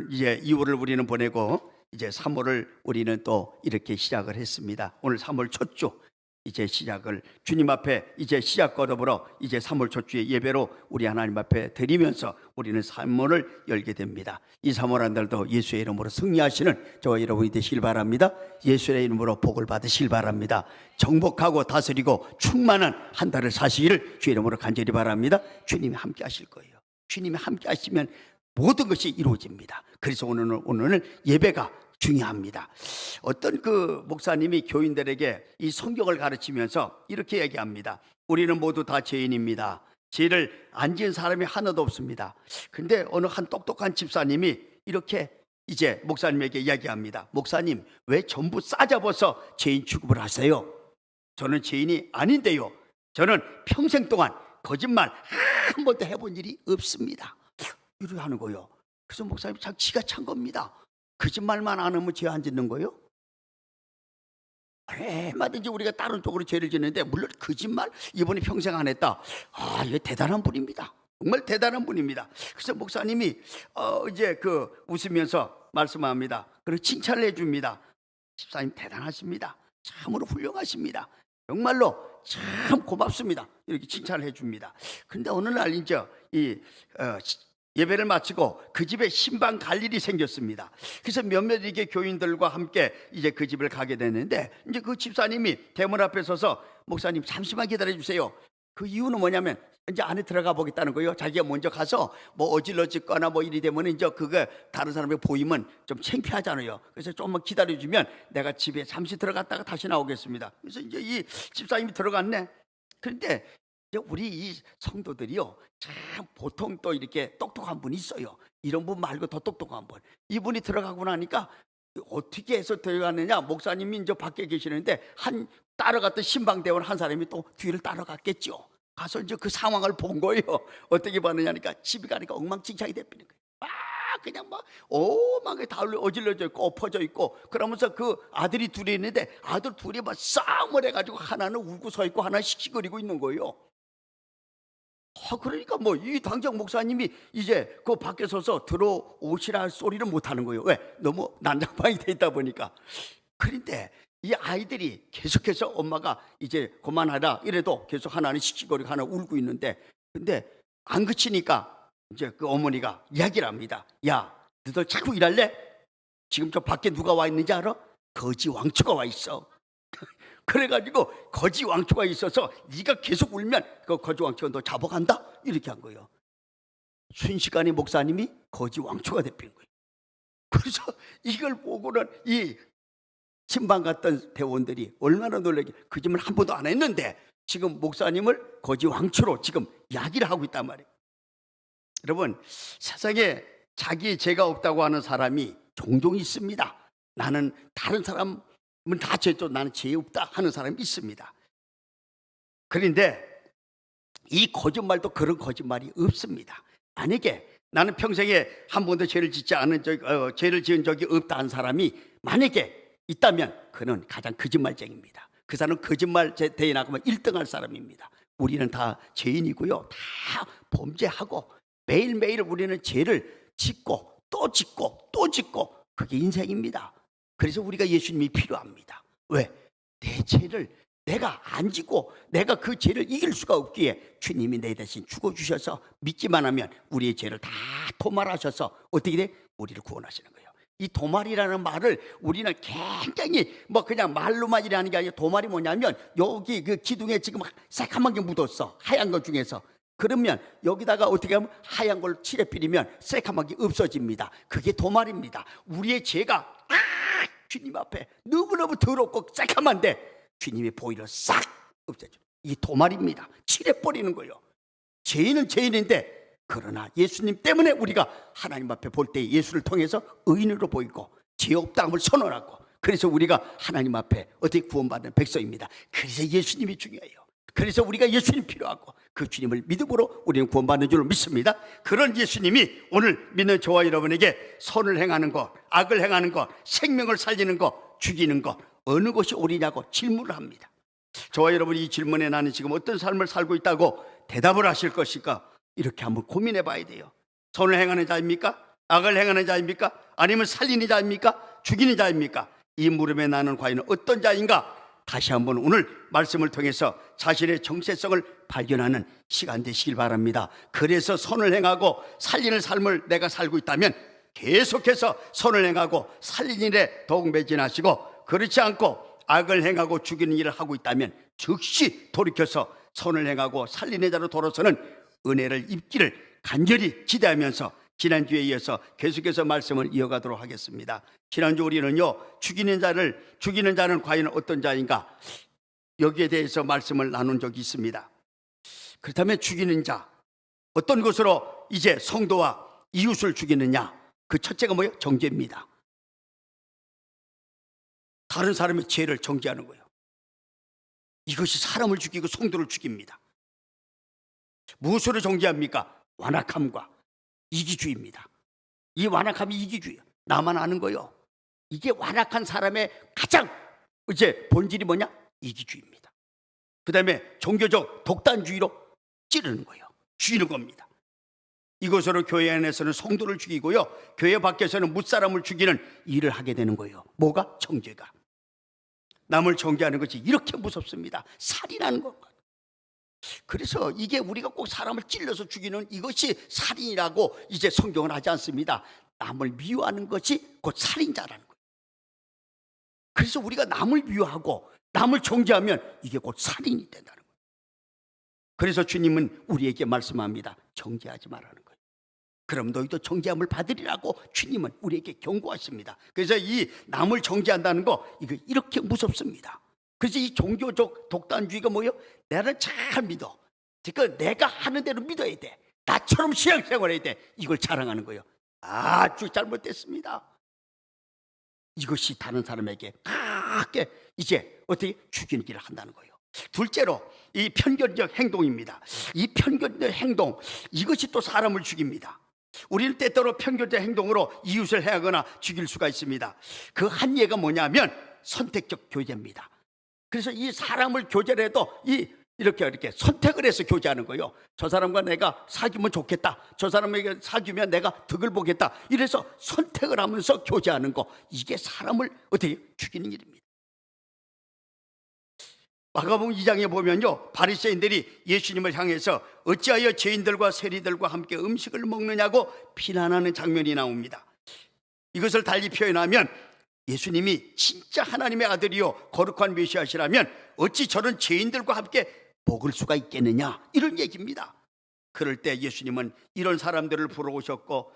오늘 이제 2월을 우리는 보내고 이제 3월을 우리는 또 이렇게 시작을 했습니다. 오늘 3월 첫 주 이제 시작을 주님 앞에 이제 시작과 더불어 이제 3월 첫 주의 예배로 우리 하나님 앞에 드리면서 우리는 3월을 열게 됩니다. 이 3월 한 달도 예수의 이름으로 승리하시는 저와 여러분이 되시길 바랍니다. 예수의 이름으로 복을 받으시길 바랍니다. 정복하고 다스리고 충만한 한 달을 사시기를 주의 이름으로 간절히 바랍니다. 주님이 함께 하실 거예요. 주님이 함께 하시면 모든 것이 이루어집니다. 그래서 오늘 예배가 중요합니다. 어떤 그 목사님이 교인들에게 이 성경을 가르치면서 이렇게 얘기합니다. 우리는 모두 다 죄인입니다. 죄를 안 지은 사람이 하나도 없습니다. 근데 어느 한 똑똑한 집사님이 이렇게 이제 목사님에게 이야기합니다. 목사님, 왜 전부 싸잡아서 죄인 취급을 하세요? 저는 죄인이 아닌데요. 저는 평생 동안 거짓말 한 번도 해본 일이 없습니다. 이렇게 하는 거예요. 그래서 목사님이 참 지가 찬 겁니다. 거짓말만 안 하면 죄 안 짓는 거예요? 얼마든지 우리가 다른 쪽으로 죄를 짓는데 물론 거짓말 이번에 평생 안 했다. 이거 대단한 분입니다. 정말 대단한 분입니다. 그래서 목사님이 이제 그 웃으면서 말씀합니다. 그리고 칭찬을 해줍니다. 집사님 대단하십니다. 참으로 훌륭하십니다. 정말로 참 고맙습니다. 이렇게 칭찬을 해줍니다. 근데 어느 날 이제 예배를 마치고 그 집에 신방 갈 일이 생겼습니다. 그래서 몇몇 이게 교인들과 함께 이제 그 집을 가게 됐는데 이제 그 집사님이 대문 앞에 서서 목사님 잠시만 기다려 주세요. 그 이유는 뭐냐면 이제 안에 들어가 보겠다는 거예요. 자기가 먼저 가서 뭐 어질러짓거나 뭐 일이 되면 이제 그거 다른 사람에게 보이면 좀 창피하잖아요. 그래서 조금만 기다려 주면 내가 집에 잠시 들어갔다가 다시 나오겠습니다. 그래서 이제 이 집사님이 들어갔네. 그런데 이제 우리 이 성도들이요, 참 보통 또 이렇게 똑똑한 분이 있어요. 이런 분 말고 더 똑똑한 분. 이분이 들어가고 나니까 어떻게 해서 들어갔느냐? 목사님이 이제 밖에 계시는데 한 따라갔던 신방대원 한 사람이 또 뒤를 따라갔겠죠. 가서 이제 그 상황을 본 거예요. 어떻게 봤느냐니까 집에 가니까 엉망진창이 돼버린 거예요. 그냥 막 오만하게 다 어질러져 있고 엎어져 있고 그러면서 그 아들이 둘이 있는데 아들 둘이 막 싸움을 해가지고 하나는 울고 서 있고 하나는 씩씩거리고 있는 거예요. 그러니까 뭐 이 당장 목사님이 이제 그 밖에 서서 들어오시라 할 소리를 못 하는 거예요. 왜? 너무 난장판이 돼 있다 보니까. 그런데 이 아이들이 계속해서 엄마가 이제 그만하라 이래도 계속 하나는 씩씩거리고 하나 울고 있는데, 근데 안 그치니까 이제 그 어머니가 이야기를 합니다. 야, 너들 자꾸 일할래? 지금 저 밖에 누가 와 있는지 알아? 거지 왕초가 와 있어. 그래가지고 거지 왕초가 있어서 네가 계속 울면 그 거지 왕초가 너 잡아간다 이렇게 한 거예요. 순식간에 목사님이 거지 왕초가 돼버린 거예요. 그래서 이걸 보고는 이 신방 갔던 대원들이 얼마나 놀라게, 그 짓을 한 번도 안 했는데 지금 목사님을 거지 왕초로 지금 이야기를 하고 있단 말이에요. 여러분, 세상에 자기 죄가 없다고 하는 사람이 종종 있습니다. 나는 다른 사람 다 죄죠. 나는 죄 없다 하는 사람이 있습니다. 그런데 이 거짓말도 그런 거짓말이 없습니다. 만약에 나는 평생에 한 번도 죄를 지은 적이 없다 하는 사람이 만약에 있다면 그는 가장 거짓말쟁입니다. 그 사람은 거짓말 대회 나가면 1등할 사람입니다. 우리는 다 죄인이고요. 다 범죄하고 매일매일 우리는 죄를 짓고 또 짓고 또 짓고, 그게 인생입니다. 그래서 우리가 예수님이 필요합니다. 왜? 내 죄를 내가 안 지고 내가 그 죄를 이길 수가 없기에 주님이 내 대신 죽어주셔서 믿기만 하면 우리의 죄를 다 도말하셔서 어떻게 돼? 우리를 구원하시는 거예요. 이 도말이라는 말을 우리는 굉장히 뭐 그냥 말로만 이라는 게 아니라, 도말이 뭐냐면 여기 그 기둥에 지금 새카만 게 묻었어. 하얀 것 중에서. 그러면 여기다가 어떻게 하면 하얀 걸 칠해 뿌리면 새카만 게 없어집니다. 그게 도말입니다. 우리의 죄가 주님 앞에 너무너무 더럽고 새카만데 주님이 보이려 싹 없애줘. 이 도말입니다. 칠해버리는 거예요. 죄인은 죄인인데, 그러나 예수님 때문에 우리가 하나님 앞에 볼 때 예수를 통해서 의인으로 보이고 죄 없다함을 선언하고, 그래서 우리가 하나님 앞에 어떻게 구원받는 백성입니다. 그래서 예수님이 중요해요. 그래서 우리가 예수님 필요하고 그 주님을 믿음으로 우리는 구원받는 줄 믿습니다. 그런 예수님이 오늘 믿는 저와 여러분에게 선을 행하는 것, 악을 행하는 것, 생명을 살리는 것, 죽이는 것, 어느 것이 옳으냐고 질문을 합니다. 저와 여러분이 이 질문에 나는 지금 어떤 삶을 살고 있다고 대답을 하실 것일까? 이렇게 한번 고민해 봐야 돼요. 선을 행하는 자입니까? 악을 행하는 자입니까? 아니면 살리는 자입니까? 죽이는 자입니까? 이 물음에 나는 과연 어떤 자인가? 다시 한번 오늘 말씀을 통해서 자신의 정체성을 발견하는 시간 되시길 바랍니다. 그래서 선을 행하고 살리는 삶을 내가 살고 있다면 계속해서 선을 행하고 살리는 일에 더욱 매진하시고, 그렇지 않고 악을 행하고 죽이는 일을 하고 있다면 즉시 돌이켜서 선을 행하고 살리는 자로 돌아서는 은혜를 입기를 간절히 기대하면서 지난주에 이어서 계속해서 말씀을 이어가도록 하겠습니다. 지난주 우리는요, 죽이는 자는 과연 어떤 자인가, 여기에 대해서 말씀을 나눈 적이 있습니다. 그렇다면 죽이는 자, 어떤 것으로 이제 성도와 이웃을 죽이느냐? 그 첫째가 뭐예요? 정죄입니다. 다른 사람의 죄를 정죄하는 거예요. 이것이 사람을 죽이고 성도를 죽입니다. 무엇으로 정죄합니까? 완악함과 이기주의입니다. 이 완악함이 이기주의예요. 나만 아는 거요. 이게 완악한 사람의 가장 이제 본질이 뭐냐? 이기주의입니다. 그 다음에 종교적 독단주의로 찌르는 거예요. 죽이는 겁니다. 이것으로 교회 안에서는 성도를 죽이고요, 교회 밖에서는 무사람을 죽이는 일을 하게 되는 거예요. 뭐가? 정죄가. 남을 정죄하는 것이 이렇게 무섭습니다. 살인하는 것. 그래서 이게 우리가 꼭 사람을 찔러서 죽이는 이것이 살인이라고 이제 성경은 하지 않습니다. 남을 미워하는 것이 곧 살인자라는 거예요. 그래서 우리가 남을 미워하고 남을 정죄하면 이게 곧 살인이 된다는 거예요. 그래서 주님은 우리에게 말씀합니다. 정죄하지 말라는 거예요. 그럼 너희도 정죄함을 받으리라고 주님은 우리에게 경고하십니다. 그래서 이 남을 정죄한다는 거, 이거 이렇게 무섭습니다. 그래서 이 종교적 독단주의가 뭐예요? 나를 잘 믿어. 그러니까 내가 하는 대로 믿어야 돼. 나처럼 신앙생활해야 돼. 이걸 자랑하는 거예요. 아주 잘못됐습니다. 이것이 다른 사람에게 크게 이제 어떻게 죽이는 일을 한다는 거예요. 둘째로 이 편견적 행동입니다. 이 편견적 행동, 이것이 또 사람을 죽입니다. 우리는 때때로 편견적 행동으로 이웃을 해하거나 죽일 수가 있습니다. 그 한 예가 뭐냐면 선택적 교제입니다. 그래서 이 사람을 교제를 해도 이렇게 선택을 해서 교제하는 거예요. 저 사람과 내가 사귀면 좋겠다, 저 사람에게 사귀면 내가 덕을 보겠다, 이래서 선택을 하면서 교제하는 거, 이게 사람을 어떻게 죽이는 일입니다. 마가복음 2장에 보면요, 바리새인들이 예수님을 향해서 어찌하여 죄인들과 세리들과 함께 음식을 먹느냐고 비난하는 장면이 나옵니다. 이것을 달리 표현하면 예수님이 진짜 하나님의 아들이요 거룩한 메시아시라면 어찌 저런 죄인들과 함께 먹을 수가 있겠느냐, 이런 얘기입니다. 그럴 때 예수님은 이런 사람들을 부러오셨고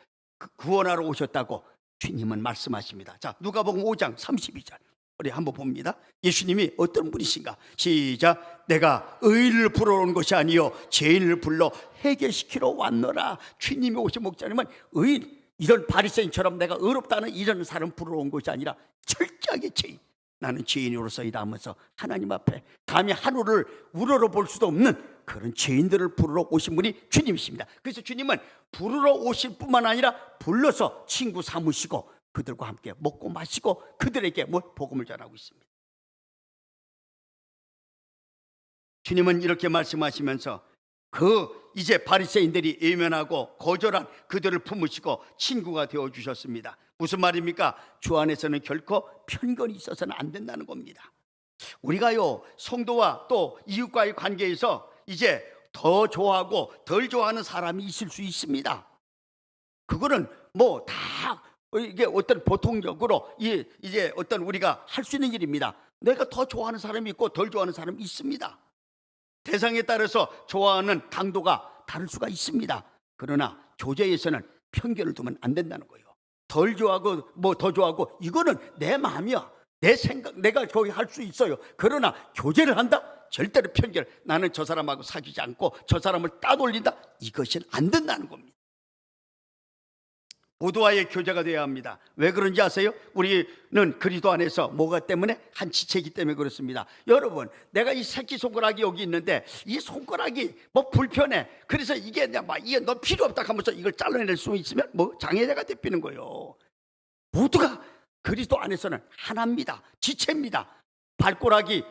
구원하러 오셨다고 주님은 말씀하십니다. 자, 누가복음 5장 32절 우리 한번 봅니다. 예수님이 어떤 분이신가? 시작. 내가 의인을 부러온 것이 아니요 죄인을 불러 해결시키러 왔노라. 주님이 오신 목자님은 의인, 이런 바리새인처럼 내가 의롭다는 이런 사람 부러운 것이 아니라 철저하게 죄인, 나는 죄인으로서이다 하면서 하나님 앞에 감히 하루를 우러러 볼 수도 없는 그런 죄인들을 부르러 오신 분이 주님이십니다. 그래서 주님은 부르러 오실 뿐만 아니라 불러서 친구 삼으시고 그들과 함께 먹고 마시고 그들에게 복음을 전하고 있습니다. 주님은 이렇게 말씀하시면서 이제 바리새인들이 외면하고 거절한 그들을 품으시고 친구가 되어주셨습니다. 무슨 말입니까? 주 안에서는 결코 편견이 있어서는 안 된다는 겁니다. 우리가요, 성도와 또 이웃과의 관계에서 이제 더 좋아하고 덜 좋아하는 사람이 있을 수 있습니다. 그거는 다 이게 어떤 보통적으로 이제 어떤 우리가 할 수 있는 일입니다. 내가 더 좋아하는 사람이 있고 덜 좋아하는 사람이 있습니다. 대상에 따라서 좋아하는 강도가 다를 수가 있습니다. 그러나 교제에서는 편견을 두면 안 된다는 거예요. 덜 좋아하고 더 좋아하고 이거는 내 마음이야, 내 생각, 내가 거기 할 수 있어요. 그러나 교제를 한다? 절대로 편견, 나는 저 사람하고 사귀지 않고 저 사람을 따돌린다? 이것은 안 된다는 겁니다. 모두와의 교제가 되어야 합니다. 왜 그런지 아세요? 우리는 그리스도 안에서 뭐가 때문에? 한 지체이기 때문에 그렇습니다. 여러분, 내가 이 새끼손가락이 여기 있는데 이 손가락이 불편해. 그래서 이게 너 필요 없다 하면서 이걸 잘라낼 수 있으면 장애자가 되피는 거예요. 모두가 그리스도 안에서는 하나입니다. 지체입니다. 발가락이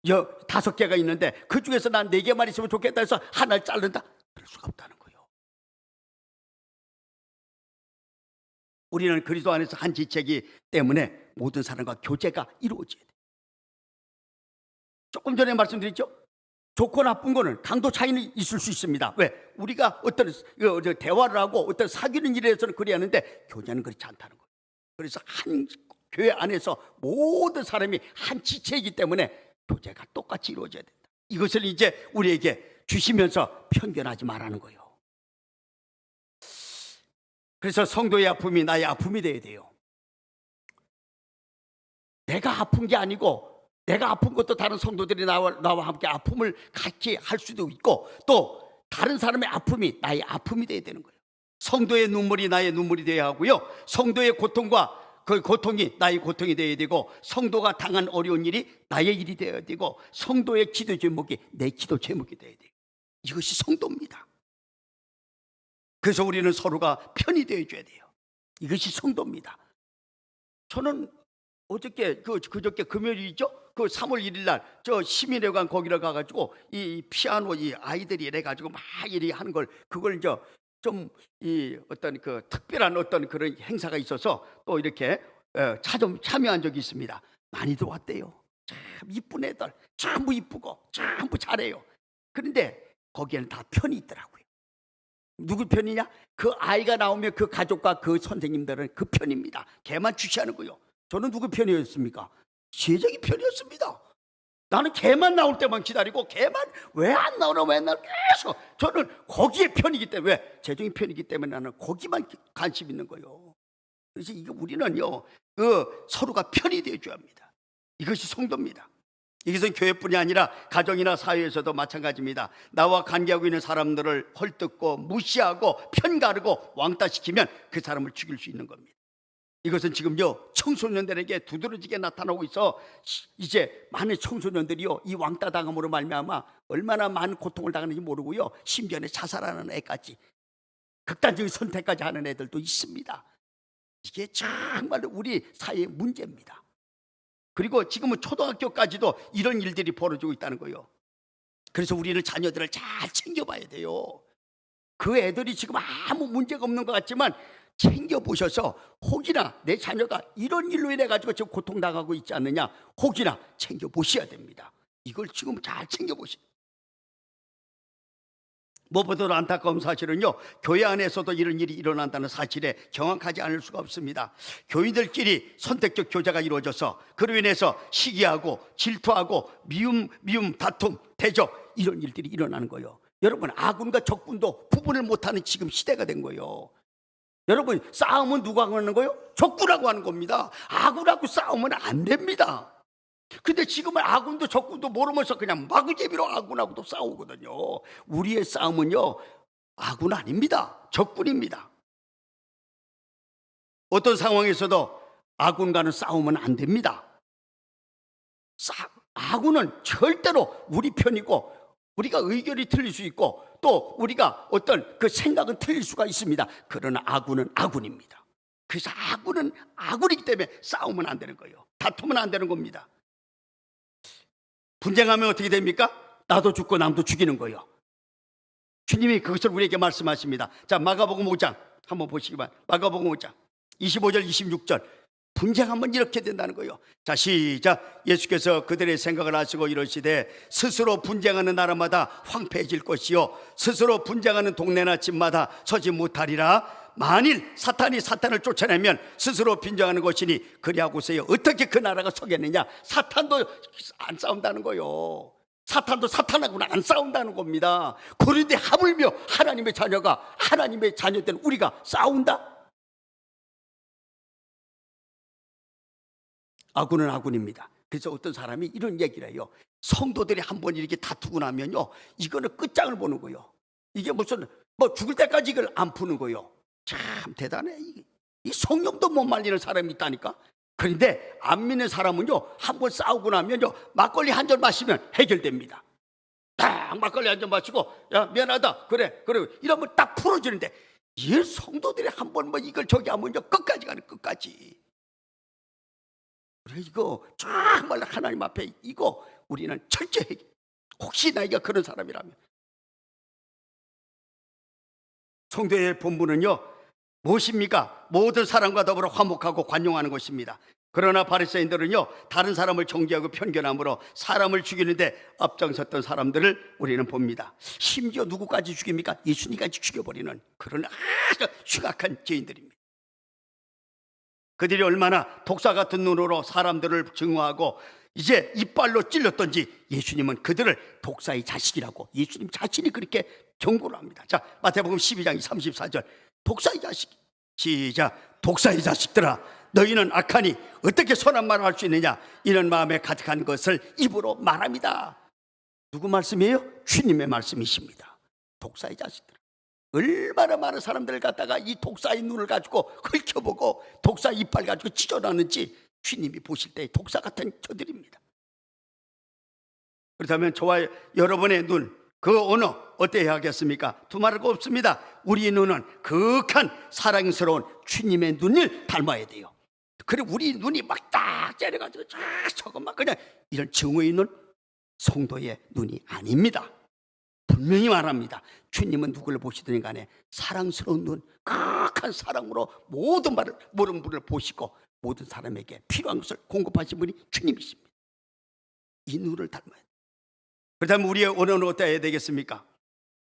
5개가 있는데 그 중에서 난 4개만 있으면 좋겠다 해서 하나를 자른다? 그럴 수가 없다는 거예요. 우리는 그리스도 안에서 한 지체이기 때문에 모든 사람과 교제가 이루어져야 돼요. 조금 전에 말씀드렸죠? 좋고 나쁜 거는 강도 차이는 있을 수 있습니다. 왜? 우리가 어떤 대화를 하고 어떤 사귀는 일에서는 그래야 하는데 교제는 그렇지 않다는 거예요. 그래서 한 교회 안에서 모든 사람이 한 지체이기 때문에 교제가 똑같이 이루어져야 된다. 이것을 이제 우리에게 주시면서 편견하지 말라는 거예요. 그래서 성도의 아픔이 나의 아픔이 돼야 돼요. 내가 아픈 게 아니고 내가 아픈 것도 다른 성도들이 나와 함께 아픔을 같이 할 수도 있고 또 다른 사람의 아픔이 나의 아픔이 돼야 되는 거예요. 성도의 눈물이 나의 눈물이 돼야 하고요. 성도의 고통과 그 고통이 나의 고통이 돼야 되고 성도가 당한 어려운 일이 나의 일이 되어야 되고 성도의 기도 제목이 내 기도 제목이 돼야 돼요. 이것이 성도입니다. 그래서 우리는 서로가 편이 되어줘야 돼요. 이것이 성도입니다. 저는 어저께 그저께 금요일이죠? 그 3월 1일 날 저 시민회관 거기를 가가지고 이 피아노 이 아이들이 이래가지고 막 이리 하는 걸 그걸 좀 이 어떤 그 특별한 어떤 그런 행사가 있어서 또 이렇게 참여한 적이 있습니다. 많이들 왔대요. 참 이쁜 애들 전부 이쁘고 전부 잘해요. 그런데 거기에는 다 편이 있더라고요. 누구 편이냐? 그 아이가 나오면 그 가족과 그 선생님들은 그 편입니다. 걔만 주시하는 거요. 저는 누구 편이었습니까? 세정이 편이었습니다. 나는 걔만 나올 때만 기다리고 걔만 왜 안 나오나 맨날 계속 저는 거기에 편이기 때문에 왜? 재정이 편이기 때문에 나는 거기만 관심 있는 거예요. 그래서 이게 우리는요 서로가 편이 되어줘야 합니다. 이것이 성도입니다. 이것은 교회뿐이 아니라 가정이나 사회에서도 마찬가지입니다. 나와 관계하고 있는 사람들을 헐뜯고 무시하고 편가르고 왕따시키면 그 사람을 죽일 수 있는 겁니다. 이것은 지금요 청소년들에게 두드러지게 나타나고 있어 이제 많은 청소년들이요 이 왕따당함으로 말미암아 얼마나 많은 고통을 당하는지 모르고요 심지어는 자살하는 애까지 극단적인 선택까지 하는 애들도 있습니다. 이게 정말 우리 사회의 문제입니다. 그리고 지금은 초등학교까지도 이런 일들이 벌어지고 있다는 거예요. 그래서 우리는 자녀들을 잘 챙겨봐야 돼요. 그 애들이 지금 아무 문제가 없는 것 같지만 챙겨보셔서 혹이나 내 자녀가 이런 일로 인해 가지고 지금 고통당하고 있지 않느냐 혹이나 챙겨보셔야 됩니다. 이걸 지금 잘 챙겨보세요. 무엇보다도 안타까운 사실은요 교회 안에서도 이런 일이 일어난다는 사실에 경악하지 않을 수가 없습니다. 교인들끼리 선택적 교제가 이루어져서 그로 인해서 시기하고 질투하고 미움 다툼 대적 이런 일들이 일어나는 거예요. 여러분 아군과 적군도 구분을 못하는 지금 시대가 된 거예요. 여러분 싸움은 누가 하는 거예요? 적군하고 하는 겁니다. 아군하고 싸우면 안 됩니다. 근데 지금은 아군도 적군도 모르면서 그냥 마구제비로 아군하고도 싸우거든요. 우리의 싸움은요 아군 아닙니다. 적군입니다. 어떤 상황에서도 아군과는 싸우면 안 됩니다. 아군은 절대로 우리 편이고 우리가 의견이 틀릴 수 있고 또 우리가 어떤 그 생각은 틀릴 수가 있습니다. 그러나 아군은 아군입니다. 그래서 아군은 아군이기 때문에 싸우면 안 되는 거예요. 다투면 안 되는 겁니다. 분쟁하면 어떻게 됩니까? 나도 죽고 남도 죽이는 거예요. 주님이 그것을 우리에게 말씀하십니다. 자, 마가복음 5장 한번 보시기 바랍니다. 마가복음 5장 25절 26절 분쟁하면 이렇게 된다는 거예요. 자, 시작. 예수께서 그들의 생각을 아시고 이러시되 스스로 분쟁하는 나라마다 황폐해질 것이요 스스로 분쟁하는 동네나 집마다 서지 못하리라. 만일 사탄이 사탄을 쫓아내면 스스로 빈정하는 것이니 그리하고서요 어떻게 그 나라가 서겠느냐. 사탄도 안 싸운다는 거예요. 사탄도 사탄하고는 안 싸운다는 겁니다. 그런데 하물며 하나님의 자녀가 하나님의 자녀된 우리가 싸운다? 아군은 아군입니다. 그래서 어떤 사람이 이런 얘기를 해요. 성도들이 한번 이렇게 다투고 나면요 이거는 끝장을 보는 거예요. 이게 무슨 죽을 때까지 이걸 안 푸는 거예요. 참 대단해. 이 성령도 못 말리는 사람이 있다니까. 그런데 안 믿는 사람은요 한번 싸우고 나면요 막걸리 한 잔 마시면 해결됩니다. 딱 막걸리 한 잔 마시고 야 미안하다 그래 이러면 딱 풀어지는데 이 성도들이 한번 이걸 저기 하면요 끝까지 가는 끝까지. 그래 이거 정말 하나님 앞에 이거 우리는 철저히 혹시 나이가 그런 사람이라면 성도의 본분은요 무엇입니까? 모든 사람과 더불어 화목하고 관용하는 것입니다. 그러나 바리새인들은요, 다른 사람을 정죄하고 편견함으로 사람을 죽이는데 앞장섰던 사람들을 우리는 봅니다. 심지어 누구까지 죽입니까? 예수님까지 죽여버리는 그런 아주 흉악한 죄인들입니다. 그들이 얼마나 독사 같은 눈으로 사람들을 증오하고 이제 이빨로 찔렀던지 예수님은 그들을 독사의 자식이라고 예수님 자신이 그렇게 경고를 합니다. 자, 마태복음 12장 34절. 독사의 자식, 시작. 독사의 자식들아, 너희는 악하니 어떻게 선한 말을 할 수 있느냐? 이런 마음에 가득한 것을 입으로 말합니다. 누구 말씀이에요? 주님의 말씀이십니다. 독사의 자식들, 얼마나 많은 사람들을 갖다가 이 독사의 눈을 가지고 긁혀보고 독사 이빨 가지고 찢어놨는지 주님이 보실 때 독사 같은 저들입니다. 그렇다면 저와 여러분의 눈, 그 언어 어때야 하겠습니까? 두말할 거 없습니다. 우리 눈은 극한 사랑스러운 주님의 눈을 닮아야 돼요. 그래 우리 눈이 막 딱 째려가지고 저것만 그냥 이런 증오의 눈, 성도의 눈이 아닙니다. 분명히 말합니다. 주님은 누구를 보시든 간에 사랑스러운 눈, 극한 사랑으로 모든 분을 보시고 모든 사람에게 필요한 것을 공급하신 분이 주님이십니다. 이 눈을 닮아야 돼요. 그렇다면 우리의 언어는 어때야 되겠습니까?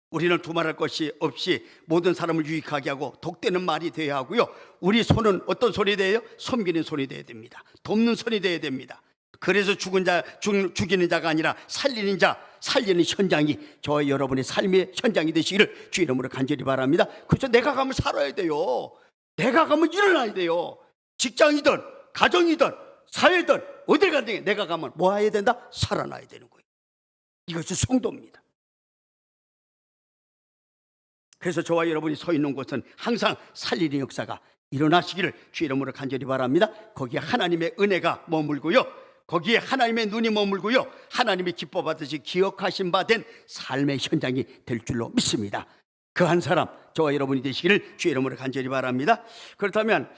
우리는 두말할 것이 없이 모든 사람을 유익하게 하고 독되는 말이 되어야 하고요, 우리 손은 어떤 손이 되어요? 섬기는 손이 되어야 됩니다. 돕는 손이 되어야 됩니다. 그래서 죽이는 자가 아니라 살리는 자, 살리는 현장이 저와 여러분의 삶의 현장이 되시기를 주 이름으로 간절히 바랍니다. 그래서 내가 가면 살아야 돼요. 내가 가면 일어나야 돼요. 직장이든 가정이든 사회든 어딜 가든 내가 가면 뭐 해야 된다? 살아나야 되는 거예요. 이것이 성도입니다. 그래서 저와 여러분이 서 있는 곳은 항상 살리는 역사가 일어나시기를 주 이름으로 간절히 바랍니다. 거기에 하나님의 은혜가 머물고요, 거기에 하나님의 눈이 머물고요, 하나님이 기뻐 받으시 기억하신 바 된 삶의 현장이 될 줄로 믿습니다. 그 한 사람 저와 여러분이 되시기를 주 이름으로 간절히 바랍니다. 그렇다면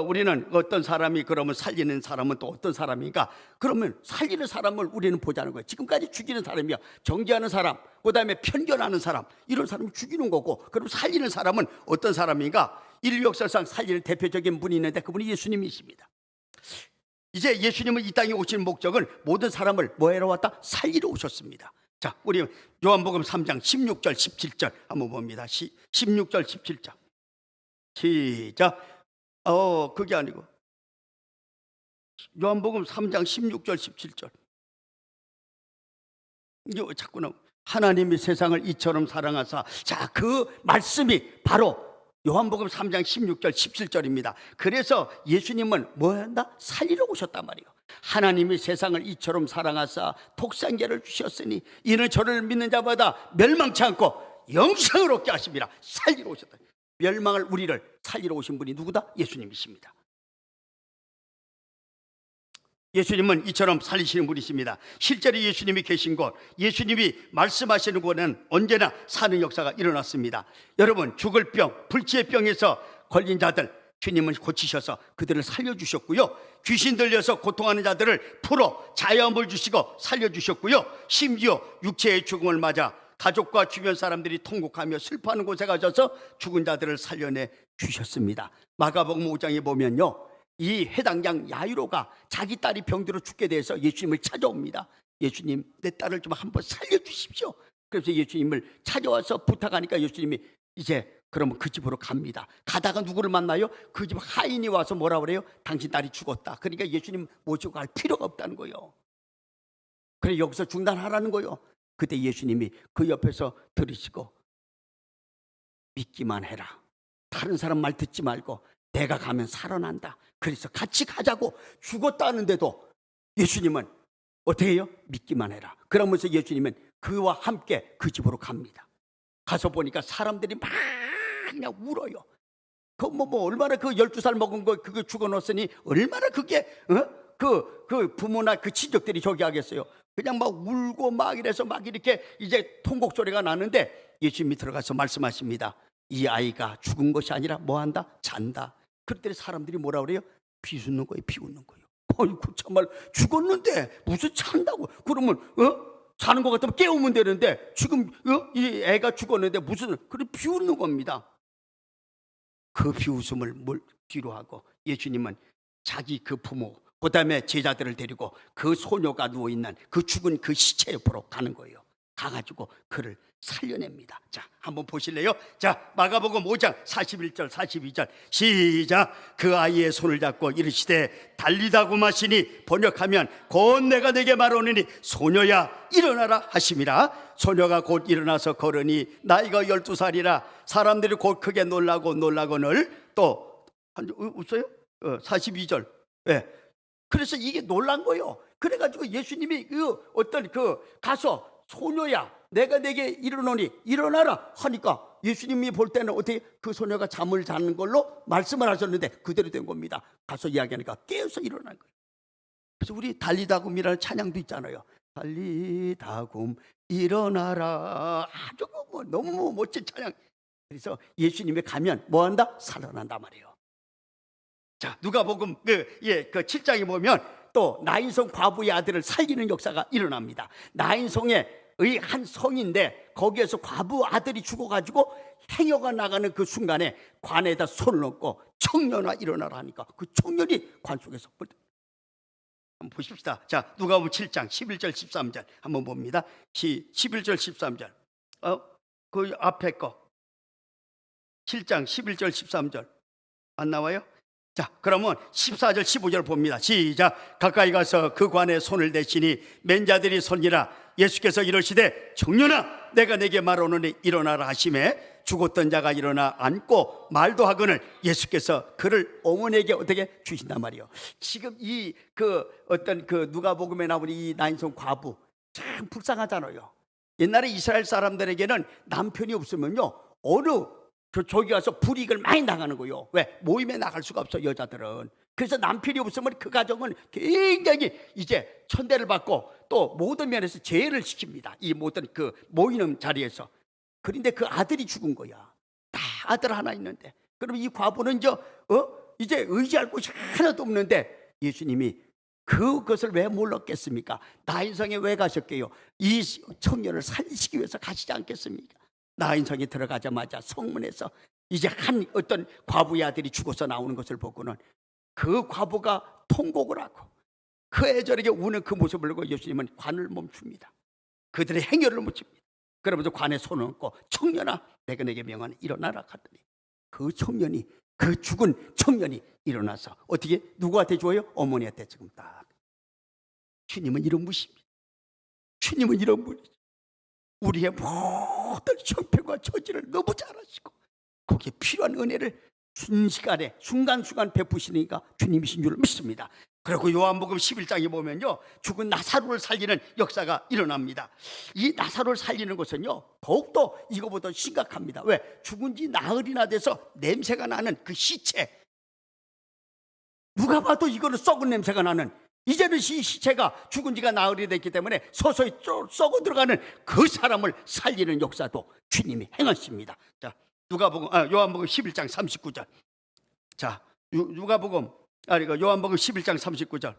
우리는 어떤 사람이 그러면 살리는 사람은 또 어떤 사람인가? 그러면 살리는 사람을 우리는 보자는 거예요. 지금까지 죽이는 사람이야, 정죄하는 사람, 그 다음에 편견하는 사람, 이런 사람을 죽이는 거고, 그럼 살리는 사람은 어떤 사람인가? 인류 역사상 살리는 대표적인 분이 있는데 그분이 예수님이십니다. 이제 예수님은 이 땅에 오신 목적은 모든 사람을 뭐하러 왔다? 살리러 오셨습니다. 자, 우리 요한복음 3장 16절 17절 한번 봅니다. 16절 17절 시작. 그게 아니고 요한복음 3장 16절 17절. 이게 왜 자꾸 나오고, 하나님이 세상을 이처럼 사랑하사. 자, 그 말씀이 바로 요한복음 3장 16절 17절입니다. 그래서 예수님은 뭐 한다? 살리러 오셨단 말이에요. 하나님이 세상을 이처럼 사랑하사 독생자를 주셨으니 이는 저를 믿는 자마다 멸망치 않고 영생을 얻게 하십니다. 살리러 오셨다. 멸망을 우리를 살리러 오신 분이 누구다? 예수님이십니다. 예수님은 이처럼 살리시는 분이십니다. 실제로 예수님이 계신 곳, 예수님이 말씀하시는 곳은 언제나 사는 역사가 일어났습니다. 여러분, 죽을 병, 불치의 병에서 걸린 자들 주님은 고치셔서 그들을 살려주셨고요, 귀신 들려서 고통하는 자들을 풀어 자유함을 주시고 살려주셨고요, 심지어 육체의 죽음을 맞아 가족과 주변 사람들이 통곡하며 슬퍼하는 곳에 가셔서 죽은 자들을 살려내 주셨습니다. 마가복음 5장에 보면요, 이 해당장 야이로가 자기 딸이 병들어 죽게 돼서 예수님을 찾아옵니다. 예수님, 내 딸을 좀 한번 살려주십시오. 그래서 예수님을 찾아와서 부탁하니까 예수님이 이제 그러면 그 집으로 갑니다. 가다가 누구를 만나요? 그 집 하인이 와서 뭐라 그래요? 당신 딸이 죽었다. 그러니까 예수님 모시고 갈 필요가 없다는 거예요. 그래 여기서 중단하라는 거예요. 그때 예수님이 그 옆에서 들으시고 믿기만 해라. 다른 사람 말 듣지 말고 내가 가면 살아난다. 그래서 같이 가자고 죽었다는데도 예수님은 어떻게 해요? 믿기만 해라. 그러면서 예수님은 그와 함께 그 집으로 갑니다. 가서 보니까 사람들이 막 그냥 울어요. 얼마나 그 12살 먹은 거 그거 죽어놓았으니 얼마나 그게 그 부모나 그 친족들이 저기 하겠어요. 그냥 막 울고 막 이래서 막 이렇게 이제 통곡 소리가 나는데 예수님이 들어가서 말씀하십니다. 이 아이가 죽은 것이 아니라 뭐 한다? 잔다. 그때 사람들이 뭐라 그래요? 비웃는 거예요, 비웃는 거예요. 어이구 정말 죽었는데 무슨 잔다고? 그러면 자는 것 같으면 깨우면 되는데 지금 이 애가 죽었는데 무슨 그래 비웃는 겁니다. 그 비웃음을 뒤로 하고 예수님은 자기 그 부모 그다음에 제자들을 데리고 그 소녀가 누워있는 그 죽은 그 시체 옆으로 가는 거예요. 가가지고 그를 살려냅니다. 자, 한번 보실래요? 자, 마가복음 5장 41절 42절 시작. 그 아이의 손을 잡고 이르시되 달리다고 마시니 번역하면 곧 내가 내게 말하노니 소녀야 일어나라 하심이라. 소녀가 곧 일어나서 걸으니 나이가 12살이라 사람들이 곧 크게 놀라고늘 또 없어요? 42절. 예. 그래서 이게 놀란 거예요. 그래가지고 예수님이 어떤 가서 소녀야 내가 내게 이르노니 일어나라 하니까 예수님이 볼 때는 어떻게 그 소녀가 잠을 자는 걸로 말씀을 하셨는데 그대로 된 겁니다. 가서 이야기하니까 깨어서 일어난 거예요. 그래서 우리 달리다굼이라는 찬양도 있잖아요. 달리다굼 일어나라. 아주 너무 멋진 찬양. 그래서 예수님이 가면 뭐한다? 살아난다 말이에요. 자, 누가복음 그 7장에 보면 또 나인성 과부의 아들을 살리는 역사가 일어납니다. 나인성의 한 성인데 거기에서 과부 아들이 죽어가지고 행여가 나가는 그 순간에 관에다 손을 얹고 청년아 일어나라 하니까 그 청년이 관 속에서 한번 보십시다. 자, 누가복음 7장 11절 13절 한번 봅니다. 11절 13절 그 앞에 거 7장 11절 13절 안 나와요? 자, 그러면 14절 15절 봅니다. 시작. 가까이 가서 그 관에 손을 대시니 맨자들이 손이라. 예수께서 이르시되 청년아 내가 내게 말하노니 일어나라 하시매 죽었던 자가 일어나 앉고 말도 하거늘 예수께서 그를 어머니에게 어떻게 주신단 말이에요. 지금 어떤 누가복음에 나오는 이 나인성 과부 참 불쌍하잖아요. 옛날에 이스라엘 사람들에게는 남편이 없으면요 저기 가서 불이익을 많이 당하는 거예요. 왜? 모임에 나갈 수가 없어 여자들은. 그래서 남편이 없으면 그 가정은 굉장히 이제 천대를 받고 또 모든 면에서 제해를 시킵니다. 이 모든 모이는 자리에서. 그런데 그 아들이 죽은 거야. 다 아들 하나 있는데. 그러면 이 과부는 이제 의지할 곳이 하나도 없는데 예수님이 그것을 왜 몰랐겠습니까? 나인성에 왜 가셨게요? 이 청년을 살리시기 위해서 가시지 않겠습니까? 나인성에 들어가자마자 성문에서 이제 어떤 과부의 아들이 죽어서 나오는 것을 보고는 그 과부가 통곡을 하고 그 애절하게 우는 그 모습을 보고 예수님은 관을 멈춥니다. 그들의 행여를 멈춥니다. 그러면서 관에 손을 얹고 청년아 내가 내게 명하니 일어나라 하더니 그 청년이 그 죽은 청년이 일어나서 어떻게 누구한테 줘요? 어머니한테 지금 딱. 주님은 이런 분이십니다. 주님은 이런 분이죠. 우리의 모든 형편과 처지를 너무 잘 아시고 거기에 필요한 은혜를 순식간에 순간순간 베푸시니까 주님이신 줄 믿습니다. 그리고 요한복음 11장에 보면요 죽은 나사로를 살리는 역사가 일어납니다. 이 나사로를 살리는 것은요 더욱더 이거보다 심각합니다. 왜? 죽은 지 나흘이나 돼서 냄새가 나는 그 시체, 누가 봐도 이거는 썩은 냄새가 나는, 이제는 이 시체가 죽은 지가 나흘이 됐기 때문에 서서히 썩어 들어가는 그 사람을 살리는 역사도 주님이 행하십니다. 자, 요한복음 11장 39절. 자, 요한복음 11장 39절.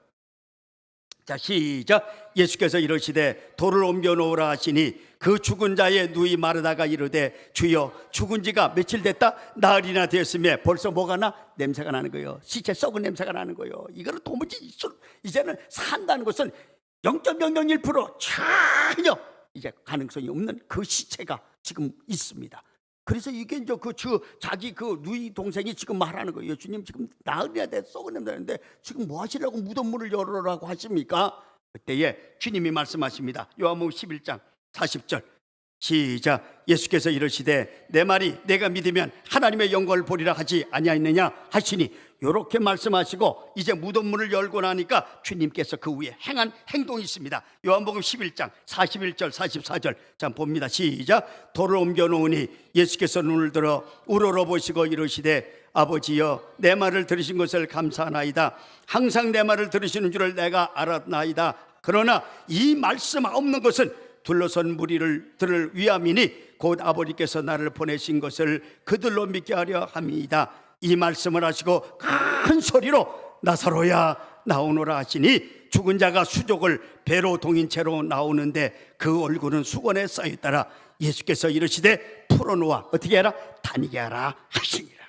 자, 시작. 예수께서 이르시되 돌을 옮겨 놓으라 하시니 그 죽은 자의 누이 마르다가 이르되 주여 죽은 지가 며칠 됐다? 나흘이나 되었으며 벌써 뭐가 나? 냄새가 나는 거예요. 시체 썩은 냄새가 나는 거예요. 이거는 도무지 이제는 산다는 것은 0.001% 전혀 이제 가능성이 없는 그 시체가 지금 있습니다. 그래서 이게 이제 자기 누이 동생이 지금 말하는 거예요. 주님 지금 나흘이나 돼 썩은 냄새 나는데 지금 뭐 하시려고 무덤 문을 열으라고 하십니까? 그때에 주님이 말씀하십니다. 요한복음 11장 40절. 시작. 예수께서 이르시되 내 말이 내가 믿으면 하나님의 영광을 보리라 하지 아니하였느냐 하시니 이렇게 말씀하시고 이제 무덤 문을 열고 나니까 주님께서 그 위에 행한 행동이 있습니다. 요한복음 11장 41절 44절 자 봅니다. 시작. 돌을 옮겨 놓으니 예수께서 눈을 들어 우러러 보시고 이르시되 아버지여 내 말을 들으신 것을 감사하나이다. 항상 내 말을 들으시는 줄을 내가 알았나이다. 그러나 이 말씀 없는 것은 둘러선 무리를 들을 위함이니 곧 아버지께서 나를 보내신 것을 그들로 믿게 하려 함이다. 이 말씀을 하시고 큰 소리로 나사로야 나오너라 하시니 죽은 자가 수족을 배로 동인 채로 나오는데 그 얼굴은 수건에 쌓였더라. 예수께서 이르시되 풀어놓아 어떻게 하라? 다니게 하라 하시니라.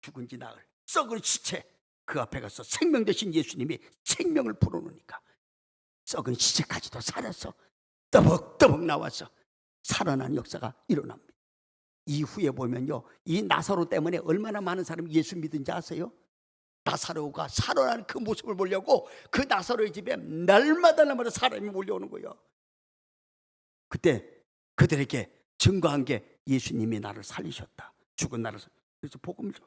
죽은 지 나흘 썩은 시체 그 앞에 가서 생명 되신 예수님이 생명을 불어넣으니까 썩은 시체까지도 살아서 떠벅떠벅 나와서 살아난 역사가 일어납니다. 이후에 보면요, 이 나사로 때문에 얼마나 많은 사람이 예수 믿은지 아세요? 나사로가 살아난 그 모습을 보려고 그 나사로의 집에 날마다 사람이 몰려오는 거예요. 그때 그들에게 증거한 게 예수님이 나를 살리셨다, 죽은 나를. 그래서 복음을 줘.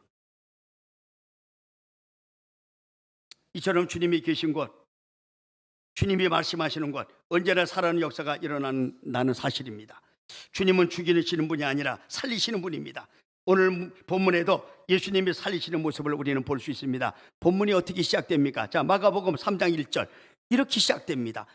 이처럼 주님이 계신 곳, 주님이 말씀하시는 것, 언제나 살아나는 역사가 일어난다는 사실입니다. 주님은 죽이시는 분이 아니라 살리시는 분입니다. 오늘 본문에도 예수님이 살리시는 모습을 우리는 볼 수 있습니다. 본문이 어떻게 시작됩니까? 자, 마가복음 3장 1절 이렇게 시작됩니다.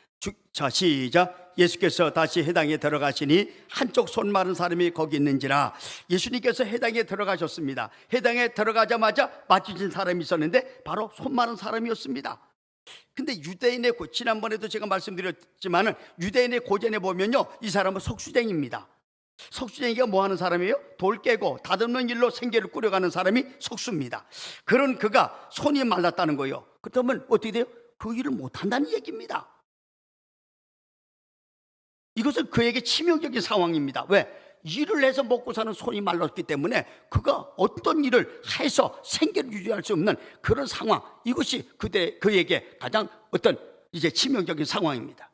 자, 시작. 예수께서 다시 해당에 들어가시니 한쪽 손 마른 사람이 거기 있는지라. 예수님께서 해당에 들어가셨습니다. 해당에 들어가자마자 맞으신 사람이 있었는데 바로 손 마른 사람이었습니다. 근데 유대인의 지난번에도 제가 말씀드렸지만 유대인의 고전에 보면요, 이 사람은 석수쟁이입니다. 석수쟁이가 뭐 하는 사람이에요? 돌 깨고 다듬는 일로 생계를 꾸려가는 사람이 석수입니다. 그런 그가 손이 말랐다는 거예요. 그렇다면 어떻게 돼요? 그 일을 못한다는 얘기입니다. 이것은 그에게 치명적인 상황입니다. 왜? 일을 해서 먹고 사는 손이 말랐기 때문에 그가 어떤 일을 해서 생계를 유지할 수 없는 그런 상황, 이것이 그에게 가장 어떤 이제 치명적인 상황입니다.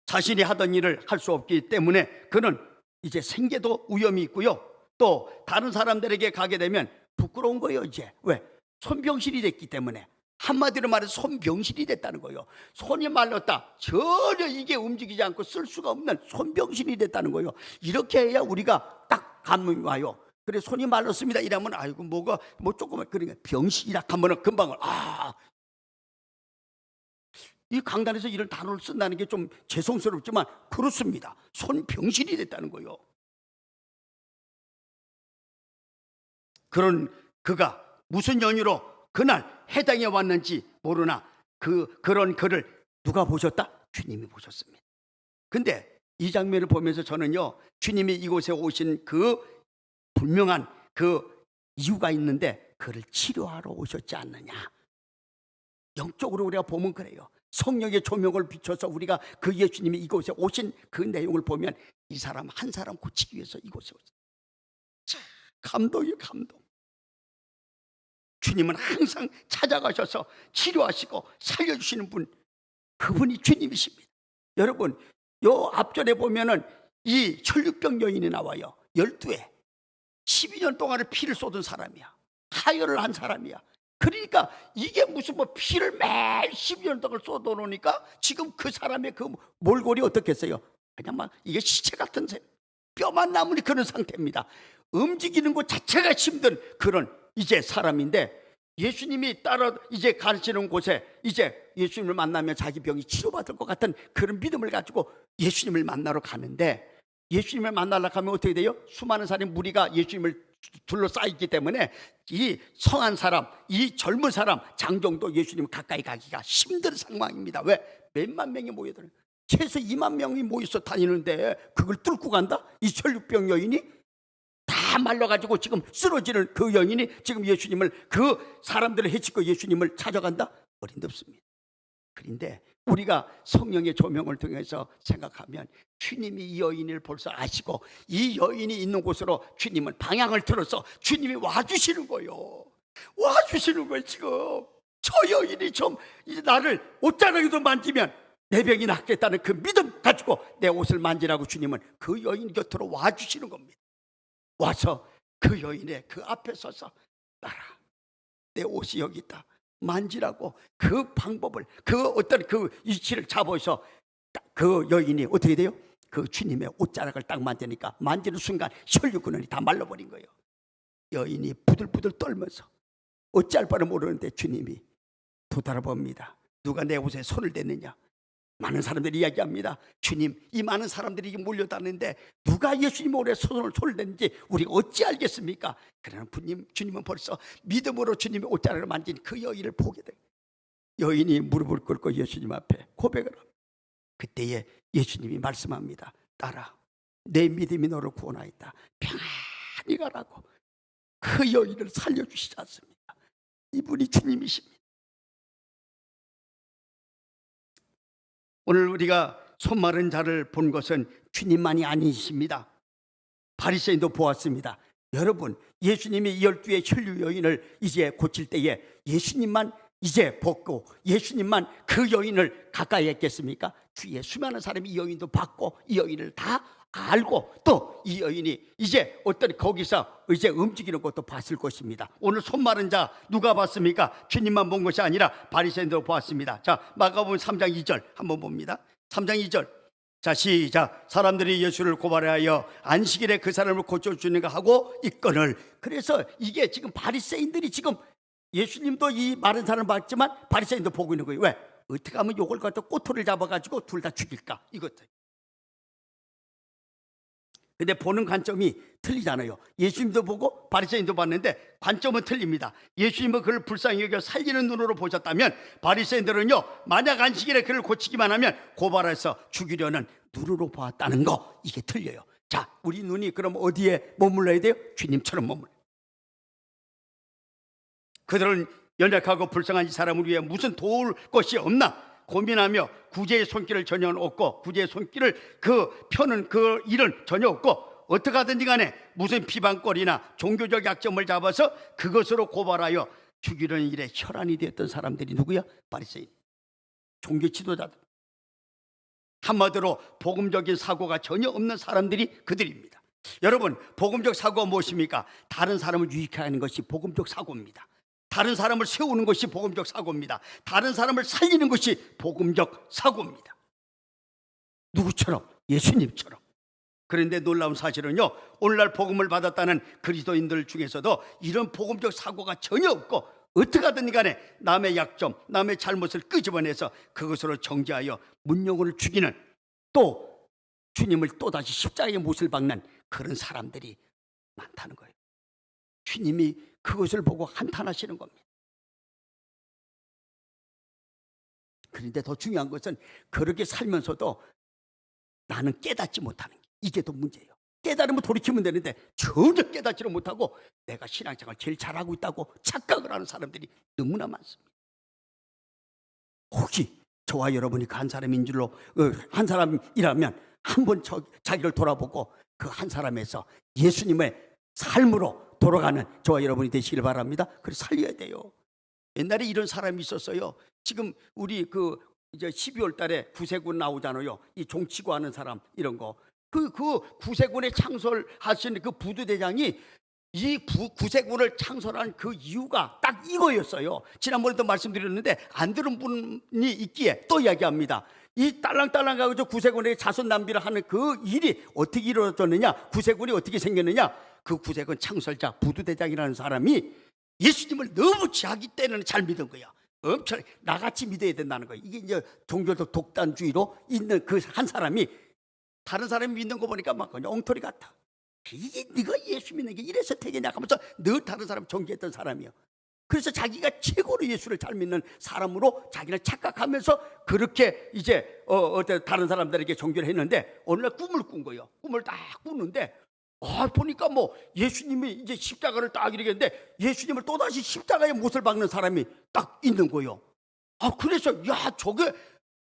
자신이 하던 일을 할 수 없기 때문에 그는 이제 생계도 위험이 있고요, 또 다른 사람들에게 가게 되면 부끄러운 거예요. 이제 왜? 손병신이 됐기 때문에. 한마디로 말해서 손병신이 됐다는 거예요. 손이 말랐다, 전혀 이게 움직이지 않고 쓸 수가 없는 손병신이 됐다는 거예요. 이렇게 해야 우리가 딱 감이 와요. 그래, 손이 말랐습니다 이러면 아이고 뭐가 뭐 조금만, 그러니까 병신이라 하면은 금방 이 강단에서 이런 단어를 쓴다는 게 좀 죄송스럽지만 그렇습니다. 손병신이 됐다는 거예요. 그런 그가 무슨 연유로 그날 해당에 왔는지 모르나 그런 그를 누가 보셨다? 주님이 보셨습니다. 근데 이 장면을 보면서 저는요, 주님이 이곳에 오신 그 분명한 그 이유가 있는데 그를 치료하러 오셨지 않느냐. 영적으로 우리가 보면 그래요. 성령의 조명을 비춰서 우리가 그 예수님이 이곳에 오신 그 내용을 보면 이 사람 한 사람 고치기 위해서 이곳에 오셨어요. 감동이에요, 감동. 주님은 항상 찾아가셔서 치료하시고 살려주시는 분, 그분이 주님이십니다. 여러분, 요 앞절에 보면은 이 혈류병 여인이 나와요. 12회 12년 동안을 피를 쏟은 사람이야. 하혈을 한 사람이야. 그러니까 이게 무슨 뭐 피를 매일 12년 동안 쏟아놓으니까 지금 그 사람의 그 몰골이 어떻겠어요? 그냥 막 이게 시체 같은 뼈만 남으니 그런 상태입니다. 움직이는 것 자체가 힘든 그런 이제 사람인데, 예수님이 따라 이제 가르치는 곳에 이제 예수님을 만나면 자기 병이 치료받을 것 같은 그런 믿음을 가지고 예수님을 만나러 가는데, 예수님을 만나러 가면 어떻게 돼요? 수많은 사람이 무리가 예수님을 둘러싸있기 때문에 이 성한 사람, 이 젊은 사람, 장정도 예수님 가까이 가기가 힘든 상황입니다. 왜? 몇만 명이 모여들어요. 최소 2만 명이 모여서 다니는데 그걸 뚫고 간다? 이 혈류병 여인이 다 말라가지고 지금 쓰러지는 그 여인이 지금 예수님을, 그 사람들을 해치고 예수님을 찾아간다? 어림도 없습니다. 그런데 우리가 성령의 조명을 통해서 생각하면 주님이 이 여인을 벌써 아시고 이 여인이 있는 곳으로 주님은 방향을 틀어서 주님이 와주시는 거예요. 와주시는 거예요. 지금 저 여인이 좀 이제 나를 옷자락이도 만지면 내 병이 낫겠다는 그 믿음 가지고 내 옷을 만지라고 주님은 그 여인 곁으로 와주시는 겁니다. 와서 그 여인의 그 앞에 서서 나라, 내 옷이 여기 있다, 만지라고 그 방법을, 그 어떤 그 위치를 잡아서 그 여인이 어떻게 돼요? 그 주님의 옷자락을 딱 만지니까 만지는 순간 혈류근원이 다 말라버린 거예요. 여인이 부들부들 떨면서 어찌할 바를 모르는데 주님이 도달아봅니다. 누가 내 옷에 손을 댔느냐? 많은 사람들이 이야기합니다. 주님, 이 많은 사람들이 몰려다니는데 누가 예수님 오래 손을 댔는지 우리가 어찌 알겠습니까? 그러나 주님은 벌써 믿음으로 주님의 옷자락을 만진 그 여인을 보게 돼요. 여인이 무릎을 꿇고 예수님 앞에 고백을 합니다. 그때에 예수님이 말씀합니다. 딸아, 내 믿음이 너를 구원하였다. 평안히 가라고. 그 여인을 살려주시지 않습니까? 이분이 주님이십니다. 오늘 우리가 손 마른 자를 본 것은 주님만이 아니십니다. 바리새인도 보았습니다. 여러분, 예수님이 12의 혈류 여인을 이제 고칠 때에 예수님만 이제 벗고 예수님만 그 여인을 가까이 했겠습니까? 주위에 수많은 사람이 이 여인도 봤고 이 여인을 다 알고 또 이 여인이 이제 어떤 거기서 이제 움직이는 것도 봤을 것입니다. 오늘 손 마른 자 누가 봤습니까? 주님만 본 것이 아니라 바리새인도 보았습니다. 자, 마가복음 3장 2절 한번 봅니다. 3장 2절. 자, 시작. 사람들이 예수를 고발하여 안식일에 그 사람을 고쳐주는가 하고 있거늘. 그래서 이게 지금 바리새인들이 지금 예수님도 이 마른 사람을 봤지만 바리새인도 보고 있는 거예요. 왜? 어떻게 하면 요걸 갖다 꼬투리를 잡아가지고 둘 다 죽일까? 이것들. 근데 보는 관점이 틀리잖아요. 예수님도 보고 바리새인도 봤는데 관점은 틀립니다. 예수님은 그를 불쌍히 여겨 살리는 눈으로 보셨다면 바리새인들은요, 만약 안식일에 그를 고치기만 하면 고발해서 죽이려는 눈으로 보았다는 거, 이게 틀려요. 자, 우리 눈이 그럼 어디에 머물러야 돼요? 주님처럼 머물러요. 그들은 연약하고 불쌍한 이 사람을 위해 무슨 도울 것이 없나 고민하며 구제의 손길을 전혀 없고 구제의 손길을 그 펴는 그 일은 전혀 없고 어떻게 하든지 간에 무슨 비방거리나 종교적 약점을 잡아서 그것으로 고발하여 죽이려는 일에 혈안이 되었던 사람들이 누구야? 바리새인, 종교 지도자들. 한마디로 복음적인 사고가 전혀 없는 사람들이 그들입니다. 여러분, 복음적 사고가 무엇입니까? 다른 사람을 유익하게 하는 것이 복음적 사고입니다. 다른 사람을 세우는 것이 복음적 사고입니다. 다른 사람을 살리는 것이 복음적 사고입니다. 누구처럼? 예수님처럼. 그런데 놀라운 사실은요, 오늘날 복음을 받았다는 그리스도인들 중에서도 이런 복음적 사고가 전혀 없고 어떻게 하든 간에 남의 약점, 남의 잘못을 끄집어내서 그것으로 정죄하여 문영혼을 죽이는, 또 주님을 또다시 십자가의 못을 박는 그런 사람들이 많다는 거예요. 주님이 그것을 보고 한탄하시는 겁니다. 그런데 더 중요한 것은 그렇게 살면서도 나는 깨닫지 못하는 게, 이게 더 문제예요. 깨달으면 돌이키면 되는데 전혀 깨닫지를 못하고 내가 신앙생활 제일 잘하고 있다고 착각을 하는 사람들이 너무나 많습니다. 혹시 저와 여러분이 한 사람인 줄로, 한 사람이라면 한번 자기를 돌아보고 그 한 사람에서 예수님의 삶으로 돌아가는 저와 여러분이 되시길 바랍니다. 그래서 살려야 돼요. 옛날에 이런 사람이 있었어요. 지금 우리 이제 12월 달에 구세군 나오잖아요. 이 종치고 하는 사람, 이런 거. 그 구세군에 창설하신 그 부두대장이 이 구세군을 창설한 그 이유가 딱 이거였어요. 지난번에도 말씀드렸는데 안 들은 분이 있기에 또 이야기합니다. 이 딸랑딸랑 가지고 구세군에게 자손 낭비를 하는 그 일이 어떻게 이루어졌느냐, 구세군이 어떻게 생겼느냐, 그 구세군 창설자 부두대장이라는 사람이 예수님을 너무 자기 때는 잘 믿은 거야. 엄청 나같이 믿어야 된다는 거예요. 이게 이제 종교적 독단주의로 있는 그 한 사람이 다른 사람이 믿는 거 보니까 막 그냥 엉터리 같아. 이게 네가 예수 믿는 게 이래서 되겠냐 하면서 늘 다른 사람 정죄했던 사람이요. 그래서 자기가 최고로 예수를 잘 믿는 사람으로 자기를 착각하면서 그렇게 이제 다른 사람들에게 종교를 했는데 어느 날 꿈을 꾼 거예요. 꿈을 딱 꾸는데 보니까 뭐 예수님이 이제 십자가를 딱 이렇게 했는데 예수님을 또다시 십자가의 못을 박는 사람이 딱 있는 거예요. 그래서 저게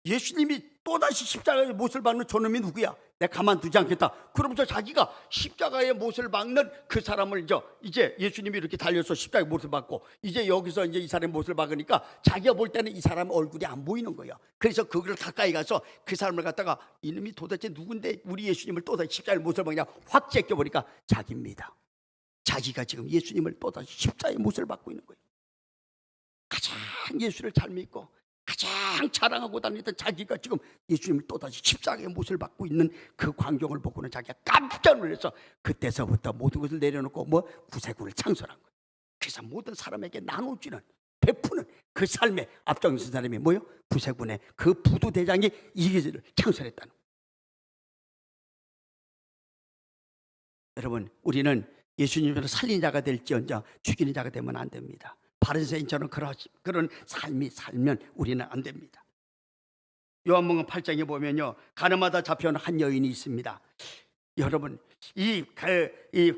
예수님이 또다시 십자가의 못을 박는 저놈이 누구야? 내가 가만두지 않겠다. 그러면서 자기가 십자가의 못을 박는 그 사람을 이제 예수님이 이렇게 달려서 십자가의 못을 박고 이제 여기서 이제 이 사람의 못을 박으니까 자기가 볼 때는 이 사람 얼굴이 안 보이는 거야. 그래서 그걸 가까이 가서 그 사람을 갖다가 이놈이 도대체 누군데 우리 예수님을 또다시 십자가의 못을 박냐 확 제껴보니까 자기입니다. 자기가 지금 예수님을 또다시 십자가의 못을 박고 있는 거예요. 가장 예수를 잘 믿고 가장 자랑하고 다니던 자기가 지금 예수님을 또다시 십자가의 못을 받고 있는 그 광경을 보고는 자기가 깜짝 놀라서 그때서부터 모든 것을 내려놓고 구세군을 창설한 거예요. 그래서 모든 사람에게 나눠주는, 베푸는 그 삶에 앞장선 사람이 뭐예요? 구세군의 그 부두대장이 이것을 창설했다는 거예요. 여러분, 우리는 예수님을 살린 자가 될지언정 죽이는 자가 되면 안 됩니다. 바리새인처럼 그런 삶이 살면 우리는 안 됩니다. 요한복음 8장에 보면요, 가늠하다 잡혀온 한 여인이 있습니다. 여러분, 이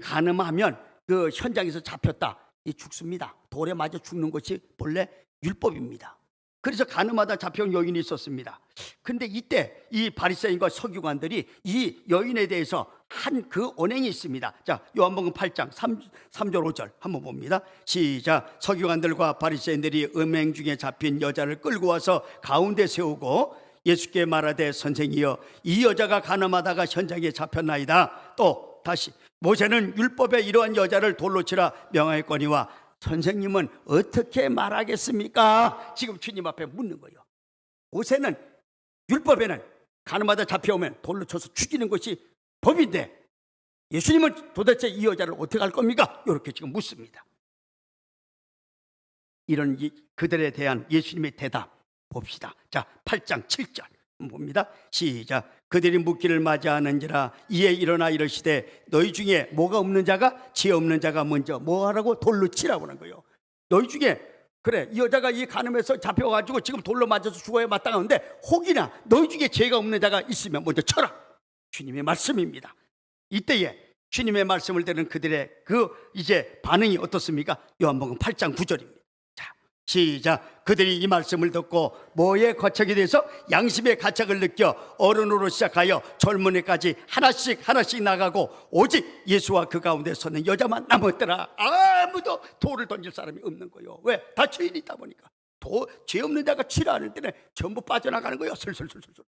가늠하면 그 현장에서 잡혔다, 이 죽습니다. 돌에 맞아 죽는 것이 본래 율법입니다. 그래서 가늠하다 잡혀온 여인이 있었습니다. 근데 이때 이 바리새인과 서기관들이 이 여인에 대해서 한 그 언행이 있습니다. 자, 요한복음 8장 3절 5절 한번 봅니다. 시작. 서기관들과 바리새인들이 음행 중에 잡힌 여자를 끌고 와서 가운데 세우고 예수께 말하되 선생이여, 이 여자가 가늠하다가 현장에 잡혔나이다. 또 다시 모세는 율법에 이러한 여자를 돌로 치라 명하였거니와 선생님은 어떻게 말하겠습니까? 지금 주님 앞에 묻는 거예요. 모세는 율법에는 가늠하다 잡혀오면 돌로 쳐서 죽이는 것이 법인데 예수님은 도대체 이 여자를 어떻게 할 겁니까? 이렇게 지금 묻습니다. 이런 그들에 대한 예수님의 대답 봅시다. 자, 8장 7절 봅니다. 시작. 그들이 묻기를 맞이하는지라 이에 일어나 이르시되 너희 중에 뭐가 없는 자가 지혜 없는 자가 먼저 뭐 하라고? 돌로 치라고 하는 거예요. 너희 중에 그래, 이 여자가 이 간음에서 잡혀가지고 지금 돌로 맞아서 죽어야 마땅한데 혹이나 너희 중에 죄가 없는 자가 있으면 먼저 쳐라. 주님의 말씀입니다. 이때에 주님의 말씀을 들은 그들의 그 이제 반응이 어떻습니까? 요한복음 8장 9절입니다. 시작. 그들이 이 말씀을 듣고 뭐에 거척이 돼서 양심의 가책을 느껴 어른으로 시작하여 젊은이까지 하나씩 나가고 오직 예수와 그 가운데 서는 여자만 남았더라. 아무도 돌을 던질 사람이 없는 거예요. 왜? 다 죄인이 있다 보니까. 죄 없는 자가 치라 하는 때는 전부 빠져나가는 거예요. 슬슬슬슬슬.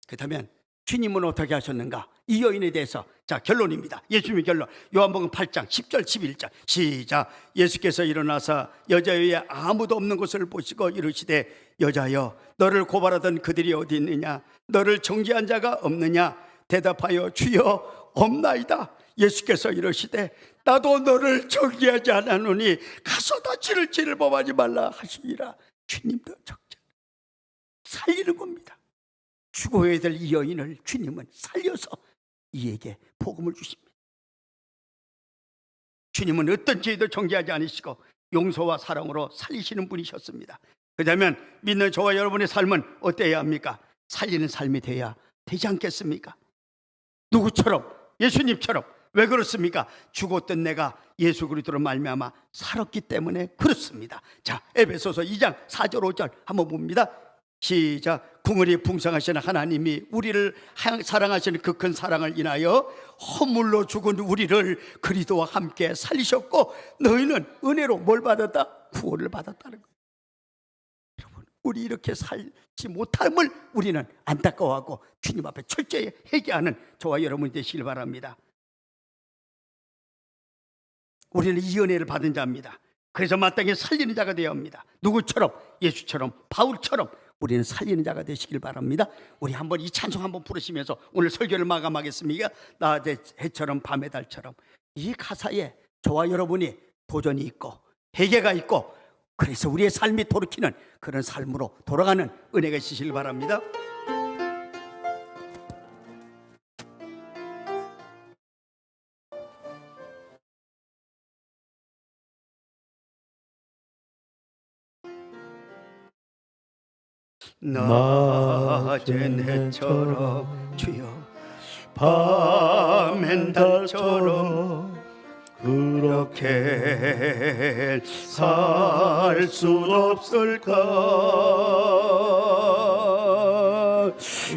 그렇다면 주님은 어떻게 하셨는가? 이 여인에 대해서 자, 결론입니다. 예수님의 결론. 요한복음 8장 10절 11절 시작. 예수께서 일어나서 여자 위에 아무도 없는 것을 보시고 이르시되 여자여, 너를 고발하던 그들이 어디 있느냐? 너를 정죄한 자가 없느냐? 대답하여 주여 없나이다. 예수께서 이르시되 나도 너를 정죄하지 않았노니 가서 다치를 죄를 범하지 말라 하시니라. 주님도 정죄 살리는 겁니다. 죽어야 될 이 여인을 주님은 살려서 이에게 복음을 주십니다. 주님은 어떤 죄도 정죄하지 않으시고 용서와 사랑으로 살리시는 분이셨습니다. 그렇다면 믿는 저와 여러분의 삶은 어때야 합니까? 살리는 삶이 돼야 되지 않겠습니까? 누구처럼? 예수님처럼. 왜 그렇습니까? 죽었던 내가 예수 그리스도로 말미암아 살았기 때문에 그렇습니다. 자, 에베소서 2장 4절 5절 한번 봅니다. 시작. 궁궐이 풍성하신 하나님이 우리를 사랑하시는 그 큰 사랑을 인하여 허물로 죽은 우리를 그리스도와 함께 살리셨고 너희는 은혜로 뭘 받았다? 구원을 받았다는 거예요. 여러분, 우리 이렇게 살지 못함을 우리는 안타까워하고 주님 앞에 철저히 회개하는 저와 여러분이 되시길 바랍니다. 우리는 이 은혜를 받은 자입니다. 그래서 마땅히 살리는 자가 되어야 합니다. 누구처럼? 예수처럼, 바울처럼 우리는 살리는 자가 되시길 바랍니다. 우리 한번 이 찬송 한번 부르시면서 오늘 설교를 마감하겠습니다. 낮의 해처럼 밤의 달처럼. 이 가사에 저와 여러분이 도전이 있고 회개가 있고 그래서 우리의 삶이 돌이키는 그런 삶으로 돌아가는 은혜가 있으시길 바랍니다. 낮은 해처럼 주여 밤엔 달처럼 그렇게 살 수 없을까?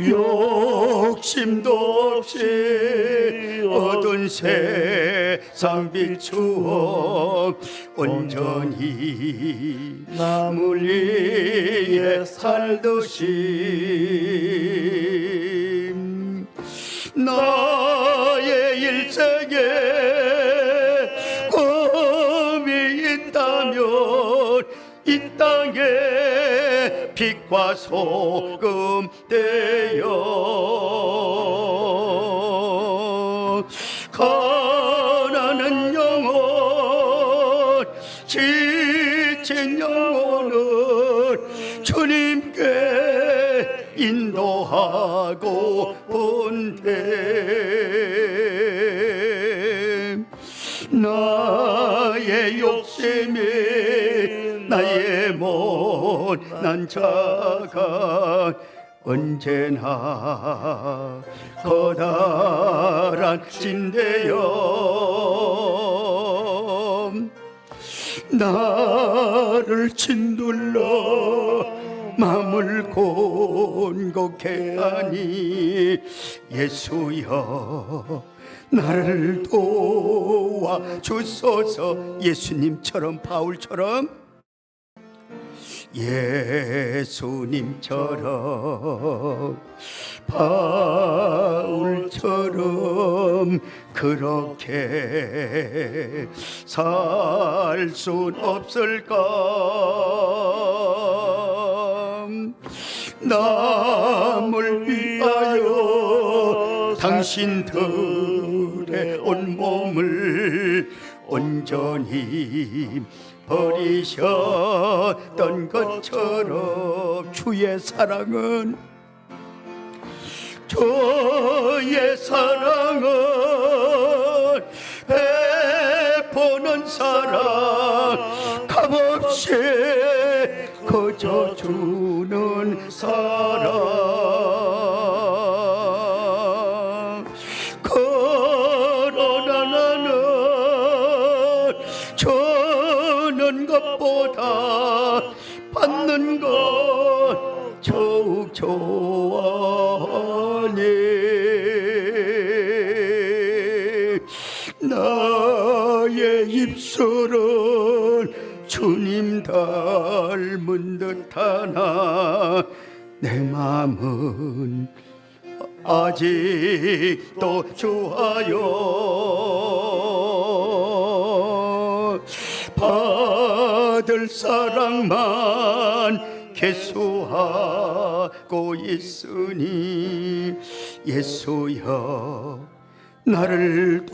욕심도 없이 얻은 세상 비추어 온전히 남을 위해 살듯이 나의 일생에 꿈이 있다면 이 땅에 빛과 소금 되어 가난한 영혼 지친 영혼을 주님께 인도하고 본데 나의 욕심이 나의 못난 자가 언제나 커다란 진대여 나를 짓눌러 마음을 곤곡해 하니 예수여 나를 도와주소서. 예수님처럼 바울처럼 예수님처럼 바울처럼 그렇게 살 순 없을까? 남을 위하여 당신들의 온몸을 온전히 버리셨던 것처럼 주의 사랑은 주의 사랑은 베푸는 사랑 값없이 거저 주는 사랑 그러나 나는 주는 것보다 받는 것 더욱 좋아하니 나의 입술은 주님 닮은 듯하나 내 마음은 아직도 주하여 받을 사랑만 계수하고 있으니 예수여 나를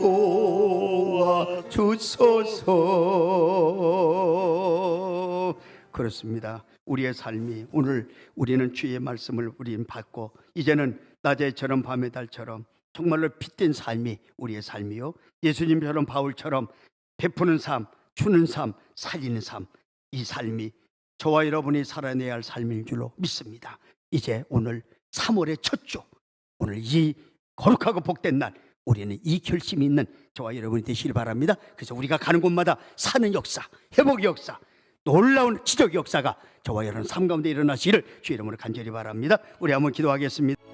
도와주소서. 그렇습니다. 우리의 삶이 오늘 우리는 주의 말씀을 우리는 받고 이제는 낮에처럼 밤의 달처럼 정말로 빛된 삶이 우리의 삶이요 예수님처럼 바울처럼 베푸는 삶, 주는 삶, 살리는 삶, 이 삶이 저와 여러분이 살아내야 할 삶인 줄로 믿습니다. 이제 오늘 3월의 첫 주, 오늘 이 거룩하고 복된 날 우리는 이 결심이 있는 저와 여러분이 되시길 바랍니다. 그래서 우리가 가는 곳마다 사는 역사, 회복의 역사, 놀라운 기적의 역사가 저와 여러분 삶 가운데 일어나시기를 주의 이름으로 간절히 바랍니다. 우리 한번 기도하겠습니다.